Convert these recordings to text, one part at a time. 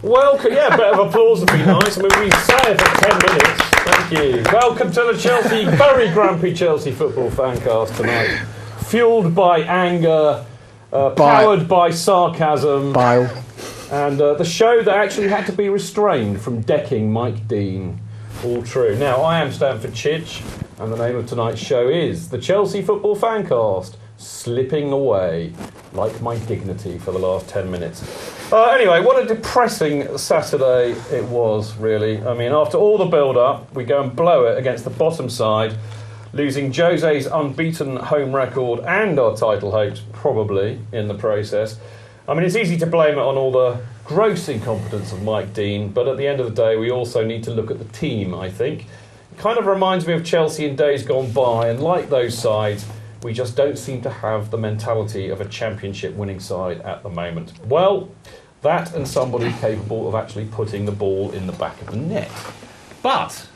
Welcome, yeah, a bit of applause would be nice. I mean, we say it for 10 minutes. Thank you. Welcome to the Chelsea, very grumpy Chelsea football fancast tonight. Fueled by anger, powered by sarcasm. Bile. And the show that actually had to be restrained from decking Mike Dean. All true. Now, I am Stamford Chidge, and the name of tonight's show is the Chelsea Football Fancast, slipping away like my dignity for the last 10 minutes. Anyway, what a depressing Saturday it was, really. I mean, after all the build-up, we go and blow it against the bottom side, losing Jose's unbeaten home record and our title hopes, probably, in the process. I mean, it's easy to blame it on all the gross incompetence of Mike Dean, but at the end of the day, we also need to look at the team, I think. It kind of reminds me of Chelsea in days gone by, and like those sides, we just don't seem to have the mentality of a championship winning side at the moment. Well, that and somebody capable of actually putting the ball in the back of the net. But,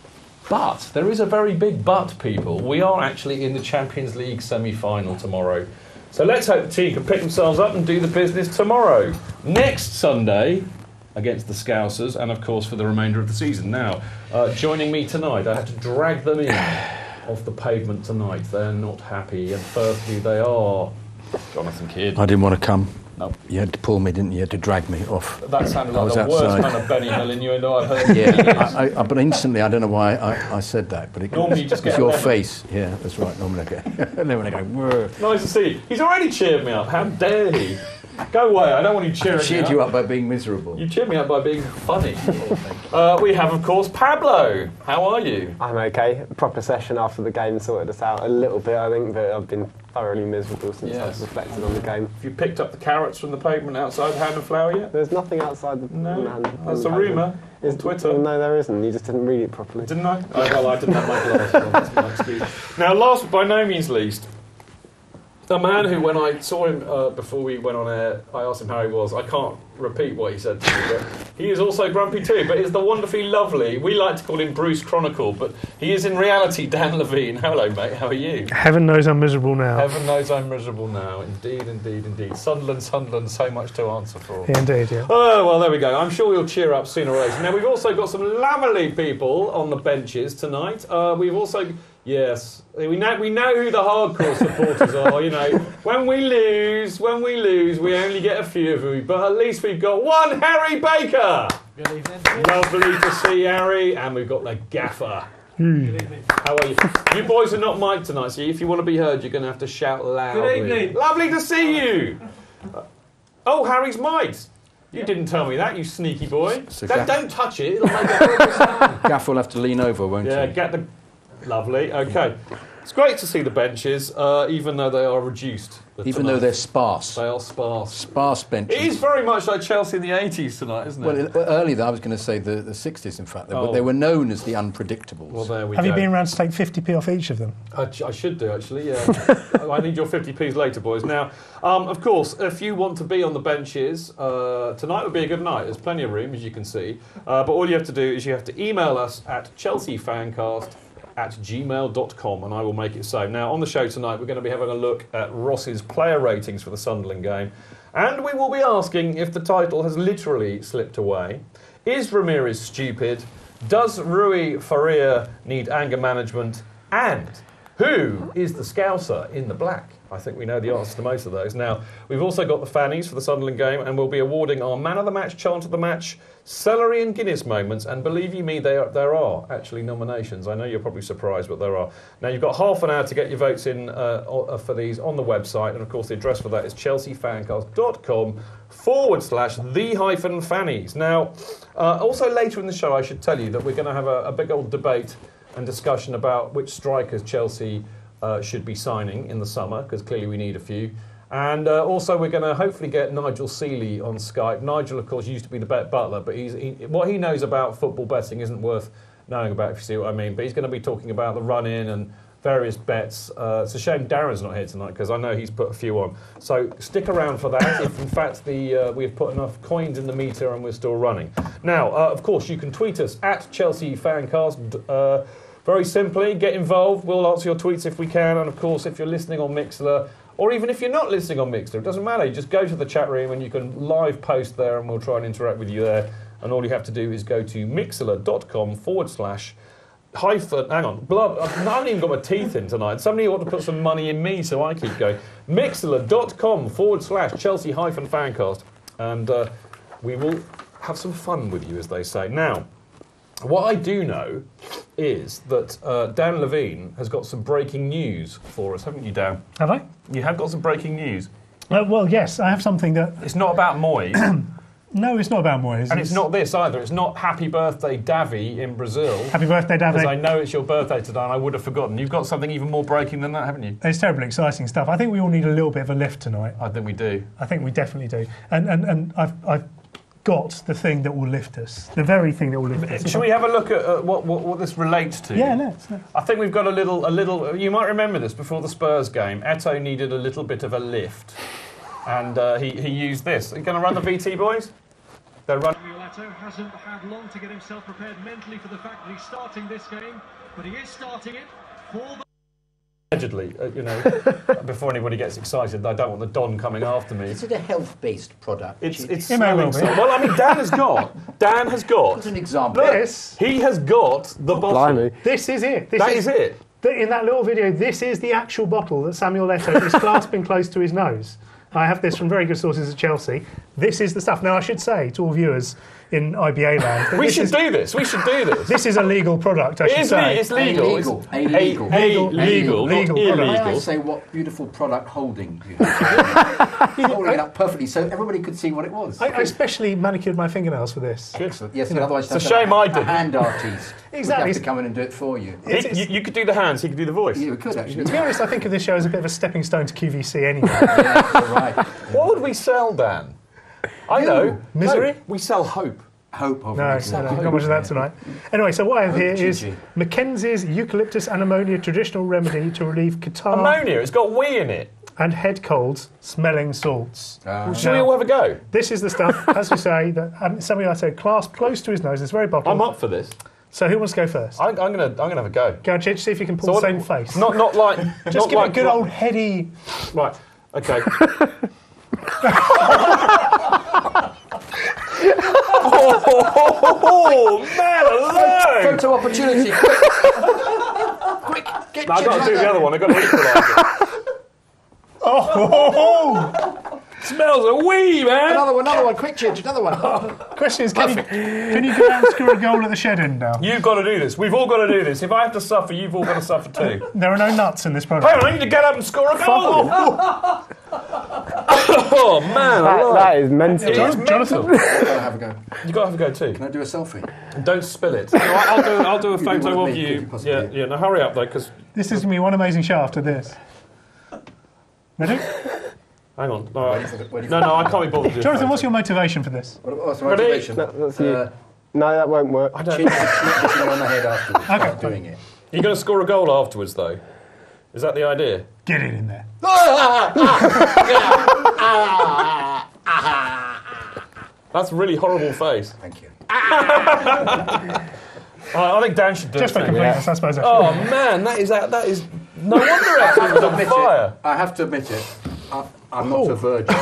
there is a very big but, people. We are actually in the Champions League semi-final tomorrow. So let's hope the team can pick themselves up and do the business tomorrow. Next Sunday, against the Scousers, and of course for the remainder of the season. Now, joining me tonight, I had to drag them in off the pavement tonight. They're not happy, and firstly they are Jonathan Kydd. I didn't want to come. No. You had to pull me, didn't you? You had to drag me off. That sounded like the worst kind of Benny Hill innuendo I've heard. Yeah, but instantly, I don't know why I said that, but normally you just get your face. Yeah, that's right. Normally I go, and then when I go, whoa. Nice to see you. He's already cheered me up. How dare he? Go away, I don't want you cheering me up. Cheered you up by being miserable. You cheered me up by being funny. We have, of course, Pablo. How are you? I'm okay. Proper session after the game sorted us out a little bit, I think, but I've been thoroughly miserable since I've reflected on the game. Have you picked up the carrots from the pavement outside Hand and Flower yet? There's nothing outside the That's a rumour on Twitter. Well, no, there isn't. You just didn't read it properly. Didn't I? Well, I didn't have my glasses on. That's my excuse. Now, last but by no means least, a man who, when I saw him before we went on air, I asked him how he was. I can't repeat what he said to me, but he is also grumpy too, but it's the wonderfully lovely, we like to call him Bruce Chronicle, but he is in reality Dan Levene. Hello, mate, how are you? Heaven knows I'm miserable now. Heaven knows I'm miserable now. Indeed, indeed, indeed. Sunderland, so much to answer for. Yeah, indeed, yeah. Oh, well, there we go. I'm sure we'll cheer up sooner or later. Now, we've also got some lovely people on the benches tonight. We've also... Yes, we know who the hardcore supporters are. You know, when we lose, we only get a few of them. But at least we've got one Harry Baker. Good evening. Lovely to see Harry, and we've got the gaffer. Good evening. How are you? You boys are not mic'd tonight, so if you want to be heard, you're going to have to shout loudly. Good evening. Lovely to see you. Oh, Harry's mic'd. You didn't tell me that, you sneaky boy. So Don't touch it. It'll make a horrible sound. Gaff will have to lean over, won't Yeah, he? get the... Lovely, okay. It's great to see the benches, even though they are reduced. Even though they're sparse. They are sparse. Sparse benches. It is very much like Chelsea in the 80s tonight, isn't it? Well, earlier I was going to say the 60s, in fact. Oh. They were known as the unpredictables. Well, there we Have go. you been around to take 50p off each of them? I should do, actually, yeah. I need your 50p's later, boys. Now, of course, if you want to be on the benches, tonight would be a good night. There's plenty of room, as you can see. But all you have to do is you have to email us at chelseafancast@gmail.com, and I will make it so. Now, on the show tonight, we're going to be having a look at Ross's player ratings for the Sunderland game, and we will be asking if the title has literally slipped away. Is Ramirez stupid? Does Rui Faria need anger management? And who is the Scouser in the black? I think we know the answer to most of those. Now, we've also got the fannies for the Sunderland game, and we'll be awarding our Man of the Match, Chant of the Match, Celery and Guinness moments, and believe you me, there are actually nominations. I know you're probably surprised, but there are. Now, you've got half an hour to get your votes in for these on the website, and of course the address for that is chelseafancast.com/the-fannies. Now, also later in the show, I should tell you that we're going to have a big old debate and discussion about which strikers Chelsea should be signing in the summer, because clearly we need a few. And also we're going to hopefully get Nigel Seeley on Skype. Nigel, of course, used to be the bet butler, but what he knows about football betting isn't worth knowing about, if you see what I mean. But he's going to be talking about the run-in and various bets. It's a shame Darren's not here tonight, because I know he's put a few on. So stick around for that, if in fact we've put enough coins in the meter and we're still running. Now, of course, you can tweet us at Chelsea FanCast. Very simply, get involved. We'll answer your tweets if we can. And of course, if you're listening on Mixlr, or even if you're not listening on Mixlr, it doesn't matter. You just go to the chat room and you can live post there, and we'll try and interact with you there. and all you have to do is go to mixler.com/ hyphen, hang on, blood, I haven't even got my teeth in tonight. Somebody ought to put some money in me so I keep going. Mixler.com / Chelsea FanCast. And we will have some fun with you, as they say. Now, what I do know is that Dan Levene has got some breaking news for us, haven't you, Dan? Have I? You have got some breaking news. Well, yes, I have something that... It's not about Moyes. No, it's not about Moyes. And it's not this either. It's not happy birthday, Davy, in Brazil. Happy birthday, Davy. Because I know it's your birthday today and I would have forgotten. You've got something even more breaking than that, haven't you? It's terribly exciting stuff. I think we all need a little bit of a lift tonight. I think we do. I think we definitely do. And I've got the thing that will lift us. The very thing that will lift us. Shall we have a look at what this relates to? Yeah, let's. I think we've got a little... You might remember this before the Spurs game. Eto'o needed a little bit of a lift. And he used this. Are you going to run the VT, boys? They're running. Eto'o hasn't had long to get himself prepared mentally for the fact that he's starting this game, but he is starting it for the... Allegedly, before anybody gets excited, I don't want the Don coming after me. Is it a health-based product? It's smelling salt. Well, I mean, Dan has got. What's an example? This. He has got the bottle. Blimey. This is it. That is it. In that little video, this is the actual bottle that Samuel Eto'o is clasping close to his nose. I have this from very good sources at Chelsea. This is the stuff. Now, I should say to all viewers in IBA land... We should do this. This is a legal product, I should say. It's legal. Illegal. Legal. May I say what beautiful product holding you have? Holding it up perfectly so everybody could see what it was. I especially manicured my fingernails for this. Excellent. Yes, otherwise it's a shame I didn't. A hand artist. Exactly. We'd have to come in and do it for you. You could do the hands, he could do the voice. Yeah, we could actually. To be honest, I think of this show as a bit of a stepping stone to QVC anyway. Yeah, you're right. What would we sell, Dan? I know. Misery? No, we sell hope. Hope of No, not much of that tonight. Anyway, so what I have here is Mackenzie's Eucalyptus and Ammonia traditional remedy to relieve catarrh Ammonia, it's got wee in it. and head colds, smelling salts. Shall we all have a go? This is the stuff, as we say, that somebody I said clasped close to his nose, this very bottle. I'm up for this. So who wants to go first? I'm gonna have a go. Go on, Chidge, see if you can pull the same face. Not like... Just not give like it a good old heady... Right, okay. Oh, man alive! Photo opportunity. Quick, get I've got to do the other one. I've got to equalise it. Oh! Smells a wee, man! Another one, quick, Chidge, another one. Question is, can you go out and score a goal at the shed end now? You've got to do this. We've all got to do this. If I have to suffer, you've all got to suffer too. There are no nuts in this product. Hang on, I need to get up and score a goal! Oh, man, That is mental. Jonathan. I've got to have a go. You've got to have a go too. Can I do a selfie? And don't spill it. No, I'll do a You do photo one of of me, could you. you possibly? Yeah, now hurry up though, because... This is going to be one amazing show after this. Ready? Hang on. All right. Waiting No, I can't be bothered to do Jonathan, a what's your motivation for this? What's the Ready? motivation? That's you. No, that won't work. I don't... Chin on the head afterwards. Okay, Not doing it. You're going to score a goal afterwards though? Is that the idea? Get it in there. That's a really horrible face. Thank you. I think Dan should do Just for it. completeness, I suppose. Oh man, that is no wonder it was on fire. I have to admit it. I'm not a virgin.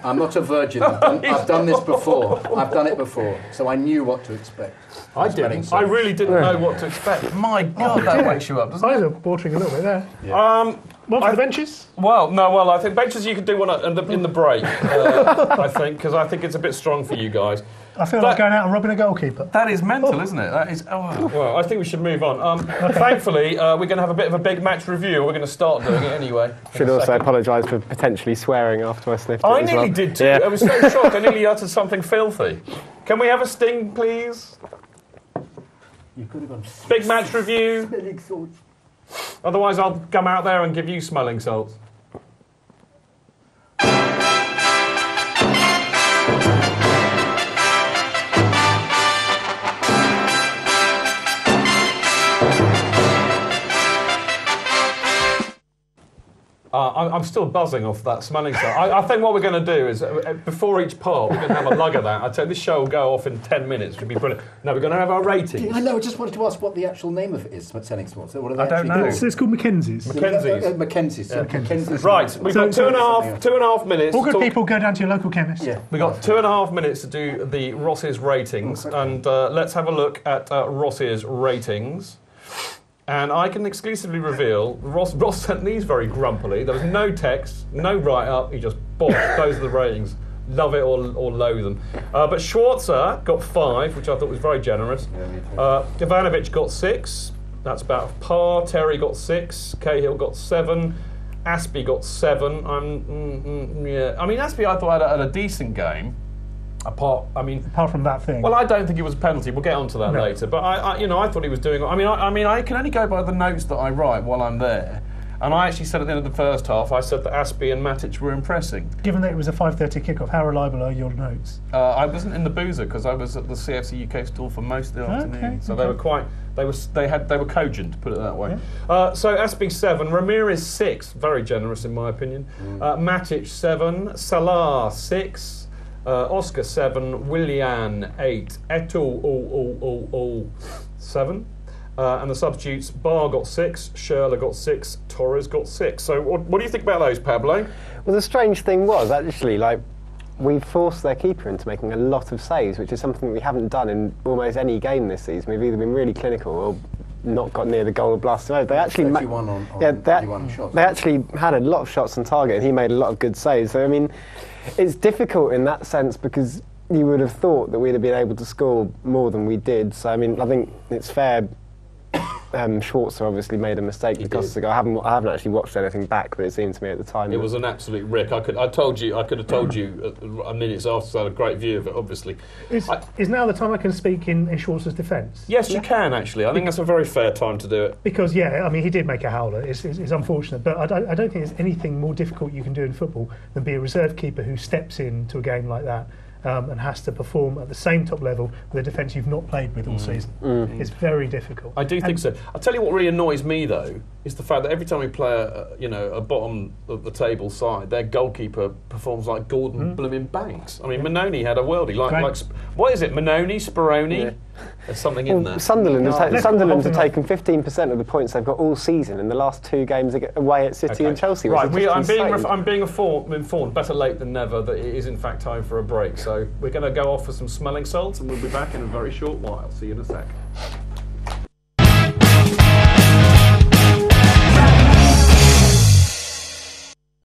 I'm not a virgin. I've done this before. I've done it before, so I knew what to expect. I didn't. I really didn't know what to expect. My God, that wakes you up, doesn't Eyes it? are watering a little bit there. Yeah. One for the benches? Well, I think benches you could do one in the break, I think, because I think it's a bit strong for you guys. I feel like going out and robbing a goalkeeper. That is mental, isn't it? That is. Oh. Well, I think we should move on. Thankfully, we're going to have a bit of a big match review. We're going to start doing it anyway. Should also apologise for potentially swearing after I sniffed it I as nearly well. did too. Yeah. I was so shocked. I nearly uttered something filthy. Can we have a sting, please? You could have gone. Big match review. Otherwise, I'll come out there and give you smelling salts. I'm still buzzing off that smelling salt. I think what we're going to do is, before each part, we're going to have a lug of that. I tell you, this show will go off in 10 minutes, which would be brilliant. Now, we're going to have our ratings. I know, I just wanted to ask what the actual name of it is, selling salt. So what are they I don't know. It's called Mackenzie's. Mackenzie's. Right, we've got two and a half minutes. All good people go down to your local chemist. Yeah. We've got 2.5 minutes to do the Ross's ratings, and let's have a look at Ross's ratings. And I can exclusively reveal, Ross sent these very grumpily. There was no text, no write-up. He just, those are the ratings. Love it or loathe them. But Schwarzer got 5, which I thought was very generous. Ivanovic got 6. That's about par. Terry got 6. Cahill got 7. Aspie got 7. Yeah. I mean, Aspie I thought had a decent game. Apart from that thing. Well, I don't think it was a penalty. We'll get onto that later. But I thought he was doing. I can only go by the notes that I write while I'm there. And I actually said at the end of the first half, I said that Aspie and Matic were impressing. Given that it was a 5:30 kickoff, how reliable are your notes? I wasn't in the boozer because I was at the CFC UK stall for most of the afternoon. So they were quite. They were cogent, to put it that way. Yeah. So Aspie 7, Ramirez 6, very generous in my opinion. Matic 7, Salah 6. Oscar 7, Willian 8, Eto'o 7, and the substitutes, Barr got 6, Schürrle got 6, Torres got 6. So what do you think about those, Pablo? Well, the strange thing was actually we forced their keeper into making a lot of saves, which is something we haven't done in almost any game this season. We've either been really clinical or not got near the goal or blasted over. They actually they actually had a lot of shots on target, and he made a lot of good saves. So I mean, it's difficult in that sense because you would have thought that we'd have been able to score more than we did. So I mean, I think it's fair. Schwarzer obviously made a mistake because I haven't actually watched anything back, but it seemed to me at the time it was an absolute wreck. I could have told you minutes after, so I had a great view of it. Obviously, is now the time I can speak in Schwarzer's defence? Yes, you can actually. I think that's a very fair time to do it. Because he did make a howler. It's unfortunate, but I don't think there's anything more difficult you can do in football than be a reserve keeper who steps into a game like that. And has to perform at the same top level with a defence you've not played with all season. It's very difficult. I do think so. I'll tell you what really annoys me though is the fact that every time we play a bottom of the table side, their goalkeeper performs like Gordon blooming Banks. I mean, Mannone had a worldie. Like what is it? Mannone, Speroni? Yeah. There's something in there. Sunderland have taken 15% of the points they've got all season in the last 2 games away at City and Chelsea. Right, I'm being informed, better late than never, that it is in fact time for a break. So we're going to go off for some smelling salts, and we'll be back in a very short while. See you in a sec.